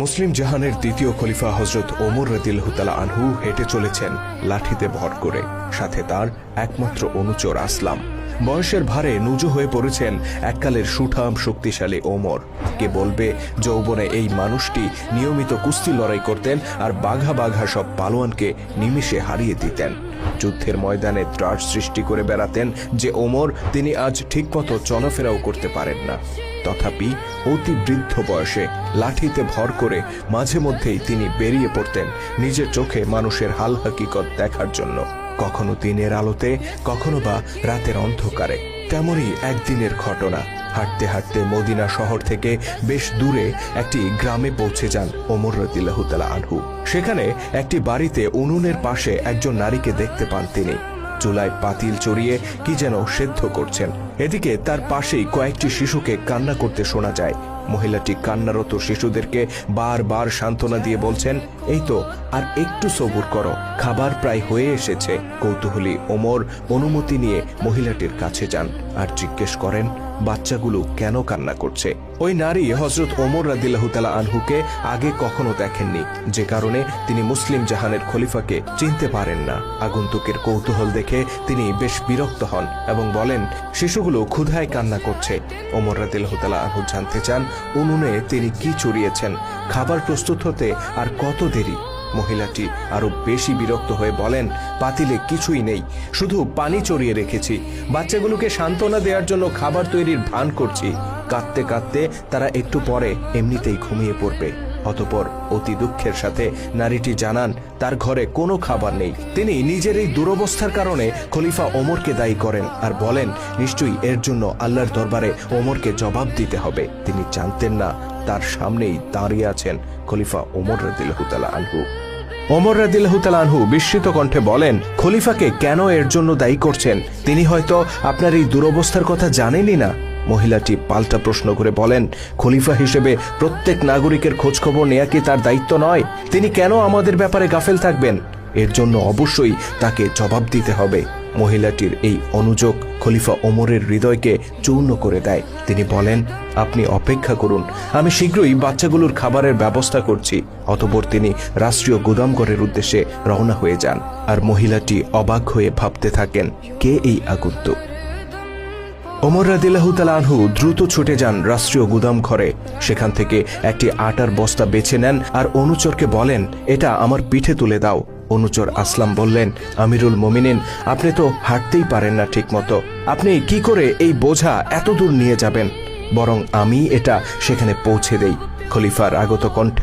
মুসলিম জাহানের দ্বিতীয় খলিফা হযরত ওমর রাদিয়াল্লাহু তাআলা আনহু হেঁটে চলেছেন লাঠিতে ভর করে, সাথে তার একমাত্র অনুচর আসলাম। বয়সের ভারে নুজু হয়ে পড়েছেন এককালের সুঠাম শক্তিশালী ওমর। কে বলবে যৌবনে এই মানুষটি নিয়মিত কুস্তি লড়াই করতেন আর বাঘা বাঘা সব পালোয়ানকে নিমিষে হারিয়ে দিতেন। যুদ্ধের ময়দানে ত্রাস সৃষ্টি করে বেড়াতেন যে ওমর, তিনি আজ ঠিকমতো চলাফেরাও করতে পারেন না। তথাপি অতি বৃদ্ধ বয়সে লাঠিতে ভর করে মাঝে মধ্যেই তিনি বেরিয়ে পড়তেন নিজের চোখে মানুষের হাল হাকিকত দেখার জন্য, কখনো দিনের আলোতে, কখনো বা রাতের অন্ধকারে। তেমনই একদিনের ঘটনা। হাঁটতে হাঁটতে মদিনা শহর থেকে বেশ দূরে একটি গ্রামে পৌঁছে যান ওমর রাদিয়াল্লাহু তাআলা আনহু। সেখানে একটি বাড়িতে উনুনের পাশে একজন নারীকে দেখতে পান তিনি। চুলায় পাতিল চড়িয়ে কি যেন সেদ্ধ করছেন। এদিকে তার পাশেই কয়েকটি শিশুকে কান্না করতে শোনা যায়। মহিলাটি কান্নারত শিশুদেরকে বারবার সান্ত্বনা দিয়ে বলছেন, এই তো আর একটু সবুর করো, খাবার প্রায় হয়ে এসেছে। কৌতূহলী ওমর অনুমতি নিয়ে মহিলাটির কাছে যান আর জিজ্ঞেস করেন বাচ্চাগুলো কেন কান্না করছে। ওই নারী হযরত ওমর রাদিয়াল্লাহু তাআলা আনহুকে আগে কখনো দেখেননি, যে কারণে তিনি মুসলিম জাহানের খলিফাকে চিনতে পারেন না। আগন্তুকের কৌতূহল দেখে তিনি বেশ বিরক্ত হন এবং বলেন, শিশুগুলো ক্ষুধায় কান্না করছে। ওমর রাদিয়াল্লাহু তাআলা আনহু জানতে চান উনুনে তিনি কি চড়িয়েছেন, খাবার প্রস্তুত হতে আর কত দেরি। মহিলাটি আরো বেশি বিরক্ত হয়ে বলেন, পাতিলে কিছুই নেই, শুধু পানি চড়িয়ে রেখেছি। বাচ্চাগুলোকে সান্ত্বনা দেওয়ার জন্য খাবার তৈরির ভান করছি। কাঁদতে কাঁদতে তারা একটু পরে এমনিতেই ঘুমিয়ে পড়বে। অতঃপর অতি দুঃখের সাথে নারীটি জানান তার ঘরে কোনো খাবার নেই। তিনি নিজের এই দুরবস্থার কারণে খলিফা ওমরকে দায়ী করেন আর বলেন, নিশ্চয়ই এর জন্য আল্লাহর দরবারে ওমরকে জবাব দিতে হবে। তিনি জানতেন না তার সামনেই দাঁড়িয়ে আছেন খলিফা ওমর রাদিয়াল্লাহু তাআলা আনহু। ওমর রাদিয়াল্লাহু তাআলা আনহু বিস্মিত কণ্ঠে বলেন, খলিফাকে কেন এর জন্য দায়ী করছেন? তিনি হয়তো আপনার এই দুরবস্থার কথা জানেনই না। মহিলাটি পাল্টা প্রশ্ন করে বলেন, খলিফা হিসেবে প্রত্যেক নাগরিকের খোঁজখবর নেয়া কি তার দায়িত্ব নয়? তিনি কেন আমাদের ব্যাপারে গাফেল থাকবেন? এর জন্য অবশ্যই তাকে জবাব দিতে হবে। মহিলাটির এই অনুযোগ খলিফা ওমরের হৃদয়কে চূর্ণ করে দেয়। তিনি বলেন, আপনি অপেক্ষা করুন, আমি শীঘ্রই বাচ্চাগুলোর খাবারের ব্যবস্থা করছি। অতঃপর তিনি রাষ্ট্রীয় গুদামঘরের উদ্দেশ্যে রওনা হয়ে যান। আর মহিলাটি অবাক হয়ে ভাবতে থাকেন, কে এই আগন্তুক? ওমর রাদিয়াল্লাহু তাআলা আনহু দ্রুত ছুটে যান রাষ্ট্রীয় গুদাম ঘরে। সেখান থেকে একটি আটার বস্তা বেছে নেন আর অনুচরকে বলেন, এটা আমার পিঠে তুলে দাও। অনুচর আসলাম বললেন, আমিরুল মুমিনিন, আপনি তো হাঁটতেই পারেন না ঠিক মতো, আপনি কি করে এই বোঝা এত দূর নিয়ে যাবেন? বরং আমি এটা সেখানে পৌঁছে দেই। খলিফার আগত কণ্ঠে